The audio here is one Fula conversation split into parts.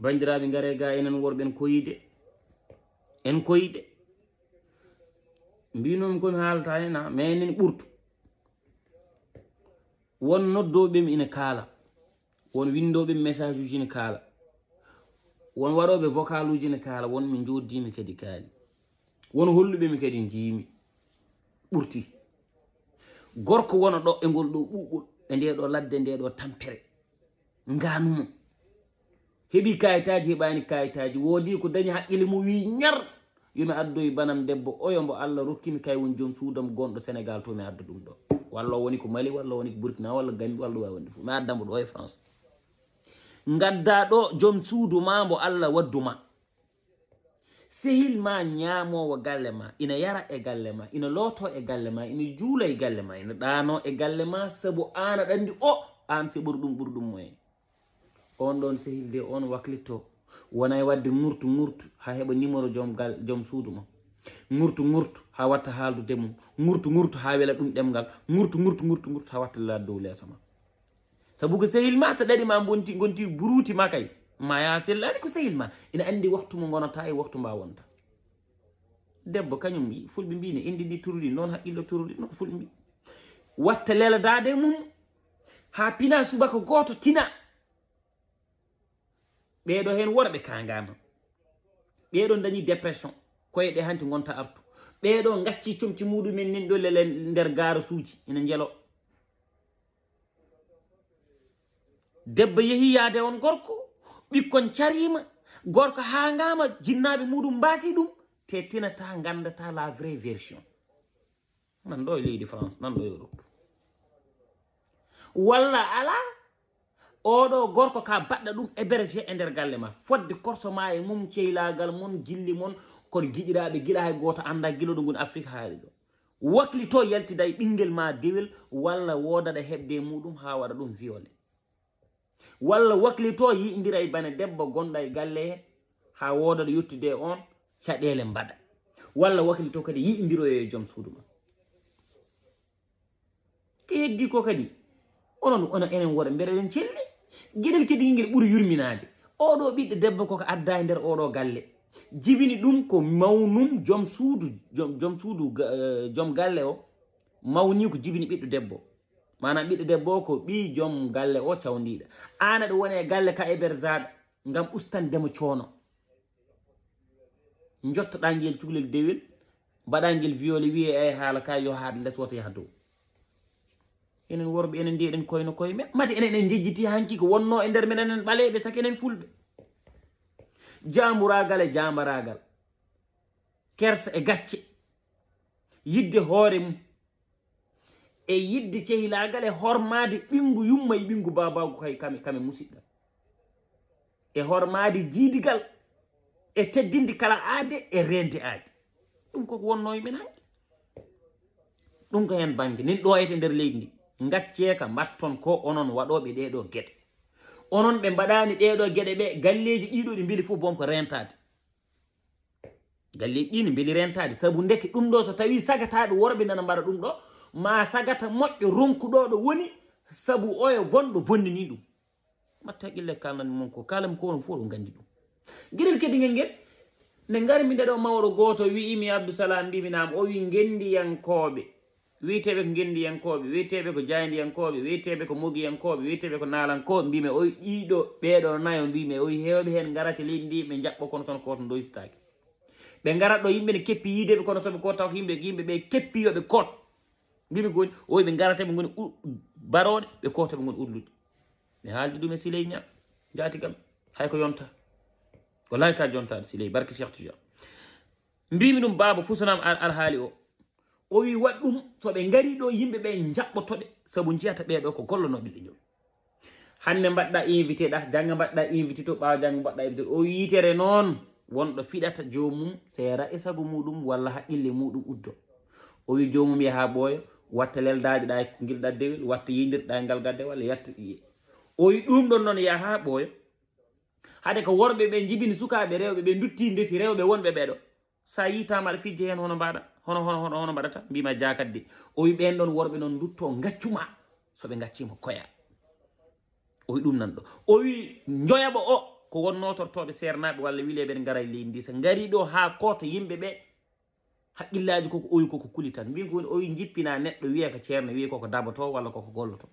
bandiraɓe ngare ga enen worɓe en koyide mbinomi komi haalata hena mais enen ɓurtu won noddoɓemi ina kaala won windoɓemi message uji ina kaala won waɗoɓe vocal uji ina kaala won mi joddimi kadi kaali won holluɓemi kadi jiimi ɓurti gorko wona ɗo e ngol ɗo ɓuɓol e nde ɗo ladde nde ɗo tampere nganumo heɓi kayitaji heɓani kayitaji woodi ko dañi haqqille mo wi ñar yomi addoy banam debbo oyo mbo Allah rokkimi kay woni joom suudam gonɗo Sénégal to mi adda ɗum ɗo walla woni ko Mali walla woni ko Burkina walla Gambie walla wawi wonde fof mi addamo ɗo e France gadda ɗo joom suudu ma mbo Allah wadduma sehil ma ñaamowo galle ma ina yara e galle ma ina looto e galle ma ina juula e galle ma ina ɗaano e galle ma sabu an aɗa andi o an si ɓurɗum moyen on ɗon sehil de on waklitto wona e wadde ngurtu ha heɓa numéro joom suudu ma ngurtu ha watta haaldude mum ngurtu ha wela ɗum ɗemgal ngurtu ha watta la dow leesa ma sabu ko sehil ma so ɗaɗi ma gonti buruti ma kay ma ya sellani ko sehil ma ina andi waktu mo gonata e waktu mba wonta debbo kañum fulɓe mbine indi ɗi turɗi noon haqqillo turɗi noon fulɓe mbi watta leladade mum ha pina subaka goto tina ɓeɗo hen worɓe kangama ɓeɗo dañi dépression koyeɗe hanti gonta artu ɓeɗo gacci comci muɗumen nin ɗo lele nder gaara suuji ina jeelo debbo yeehi yaade on gorko ɓikkon carima gorko ha ngama jinnaɓe muɗum mbasi ɗum te tinata gandata la vraie version nan ɗo e leydi France nan ɗo Europe walla ala oɗo gorko ka baɗɗa ɗum hébergé e nder galle ma fodde korso ma e mum ceylagal mon jilli mon kono giɗiraɓe gila hay goto anda giloɗo ngon Afrique haali ɗo waklito yaltida e ɓinguel ma dewel walla wodaɗa heɓde muɗum ha waɗa ɗum violé walla waklito yiidira e bane debbo gonɗa e galle he ha wodaɗo yettude on caɗele mbaɗa walla waklito kadi yiidiroyo e joom suudu ma ko heddi ko kadi onon enen worɓe mbere eɗen celli gueɗel kadi ngel ɓuuri yurminade oɗo ɓiɗɗo debbo koko adda e nder oɗo galle jibini ɗum ko mawnum joom galle o mawni ko jibini ɓiɗɗo debbo manam ɓiɗɗo debbo ko ɓi joom galle o cawdiɗa an aɗa woni e galle ka hébergeade ngam ustandemo coono jottoɗa ngel cukalel dewel mbaɗa ngel violé wiye ay haala ka yo haade less woto yaha dow enen worɓe enen ndiɗen koyno koye men mati enen en jejjiti hanki ko wonno e nder men enen ɓaleɓe saki enen fulɓe jamburagal e jambaragal kersa e gacce yidde hoore mum e yidde cehilagal e hormade ɓingu yumma e ɓingu babagu kay kame musidɗa e hormade jiidigal e teddinde kala aade e rende aade ɗum koko wonno e men hanki ɗum ko hen banggue nin ɗo ete nder leydi ndi gacceka mbatton ko onon waɗoɓe ɗeɗo gueɗe onon ɓe mbaɗani ɗeɗo gueɗe ɓe galleji ɗiɗo ɗi beeli fof boom ko rentade galleji ɗi ne beeli rentade saabu ndeke ɗum ɗo so tawi sagataɓe worɓe nana mbaɗa ɗum ɗo ma sagata moƴƴo ronkuɗo ɗo woni saabu oyo bonɗo bonnini ɗum matta haqqille kalnani mon ko kalami ko on fof ɗo gandi ɗum gueɗel kadi ngel nde garmi nde ɗo mawɗo goto wiimi Abdoussalam mbiminama o wi gendiyankoɓe wiyeteɓe ko gendiyankoɓe wiyeteɓe ko jayndiyankoɓe wiyeteɓe ko mogiyankoɓe wiyeteɓe ko nalankoɓe mbimi o ɗiɗo ɓeɗo nayo mbimi o hewɓe hen garata leydi ndi ɓe jaɓɓo kono toon koto doysitaki ɓe garat ɗo yimɓe ne keppi yideɓe kono soɓe ko taw ko yimɓe ɓe keppi yoɓe koot mbimi goni oyi ɓe garata ɓe goni baroɗe ɓe koota ɓe goni urlude mi haaldi ɗum e Siley ña jatigam hay ko yonta wallahi ka jontade Siley barke Cheikh Tidiane mbimi ɗum baba fusanam alhaali o wi waɗ ɗum soɓe gari ɗo yimɓeɓe jaɓɓotoɓe saabu jiyata ɓeɗo ko gollonoɓe leñol hande mbaɗɗa invité ɗa jangga mbaɗɗa invité to ɓawa jangga mbaɗɗa invité o yitere noon wonɗo fiɗata jomum seera e sago muɗum walla haqqille muɗum uddo o wi jomum yaha ɓooya watta leldaji ɗa ko guilɗa dewel watta yidirɗa ngal gadde walla yatta o wi ɗum ɗon noon yaha ɓooya haade ko worɓe ɓe jibini sukaɓe rewɓe ɓe dutti ndesi rewɓe wonɓe ɓeɗo sa yitama aɗa fijje hen hono mbaɗa hono mbaɗata mbima jakatde o wi ɓen ɗon worɓe noon dutto gaccuma soɓe gaccima koya o wi ɗum nan ɗo o wi joyaɓo o ko won notortoɓe sernaɓe walla wileɓe ne gara e leydi ndi so ngari ɗo ha koto yimɓeɓe haqqillaji koko oyi koko kuli tan mbin ko woni oyi jippina neɗɗo wiya ko ceerno wiya koko dabato walla koko golloto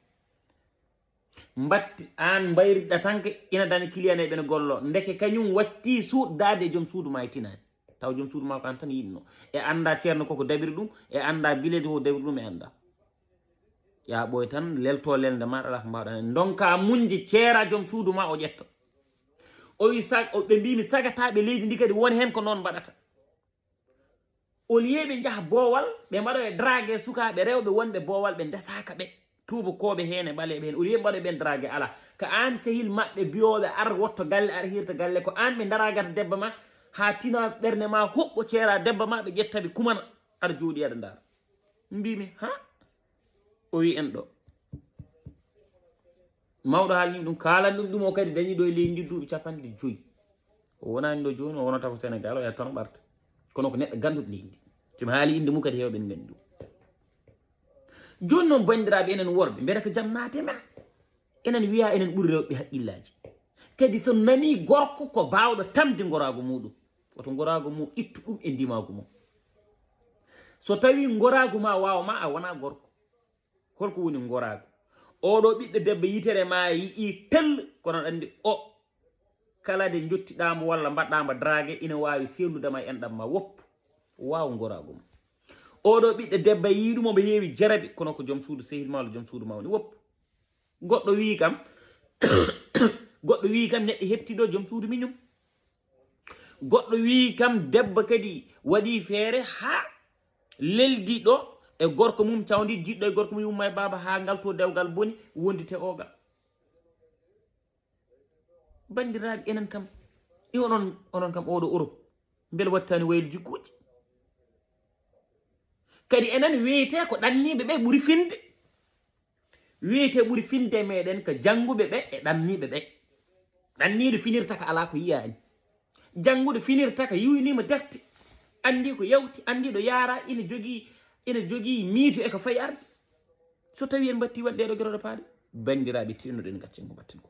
mbatti an mbayriɗɗa tanke ina dani kiliyaneɓe ne gollo ndeke kañum watti suuɗdade e joom suudu ma e tinani taw joom suudu ma ko an tan yinno e anda ceerno koko dabiri ɗum e anda bileji koko dabiri ɗum e anda ya ɓoy tan lelto lelde maɗa ala ko mbawɗa donka munji ceera joom suudu ma o ƴetta o wi ɓe mbimi sagataɓe leydi ndi kadi woni hen ko noon mbaɗata au lieu ɓe jaaha boowal ɓe mbaɗo e drague sukaɓe rewɓe wonɓe boowal ɓe ndesaka ɓe tubakoɓe hen e ɓaleɓe hen au lieu mbaɗo ɓen drague ala ko an sehil maɓɓe biyoɓe ar wotto galle ar hirta galle ko an ɓe daragata debba ma ha tina ɓerde ma hoɓɓo ceera debba ma ɓe ƴettaɓe kumana aɗa jooɗi aɗa ndara mbimi ha o wi en ɗo mawɗo haalni ɗum kalan ɗum o kadi dañi ɗo e leydi ndi duuɓi 50 o wonani ɗo joni o wonata ko Sénégal o ya tan ɓarta kono ko neɗɗo ganduɗo leydi ndi somi haali inde mum kadi hewɓe ne gandi ɗum joni noon bandiraɓe enen worɓe mbiyata ko jaam naate men enen wiya enen ɓuuri rewɓe haqqillaji kadi so nani gorko ko bawɗo tamde gorago muɗum woto gorago mum ittu ɗum e ndimagu mum so tawi gorago ma wawma a wona gorko holko woni gorago oɗo ɓiɗɗo debbo yitere ma yii tel kono andi o kala de jottiɗamo walla mbaɗɗamo drague ina wawi sendudema e enɗam ma woppu waw gorago mum oɗo ɓiɗɗo debbo yiiɗumo mo heewi jarabi kono ko joom suudu sehil ma walla joom suudu ma woni woppu goɗɗo wi kam goɗɗo wi kam neɗɗo heptiɗo joom suudu miñum goɗɗo wi kam debbo kadi waɗi feere ha leldi ɗo e gorko mum cawdi jiɗɗo e gorko mum yumma e baba ha ngal to dewgal boni wondite ogal bandiraɓe enen kam i onon kam oɗo Europe beele wattani waylo jikkuji kadi enen wiyete ko ɗanniɓe ɓe ɓuuri finde wiyete ɓuuri finde meɗen ko jannguɓe ɓe e ɗanniɓe ɓe ɗanniɗo finirta ko ala ko yiyani jannguɗo finirta ko yiwnima defte andi ko yawti andi ɗo yaara ina jogui miijo e ko fayi arde so tawi en batti waɗɗe ɗo gueroɗo paaɗe bandiraɓe tinnoɗen gaccen ko batten ko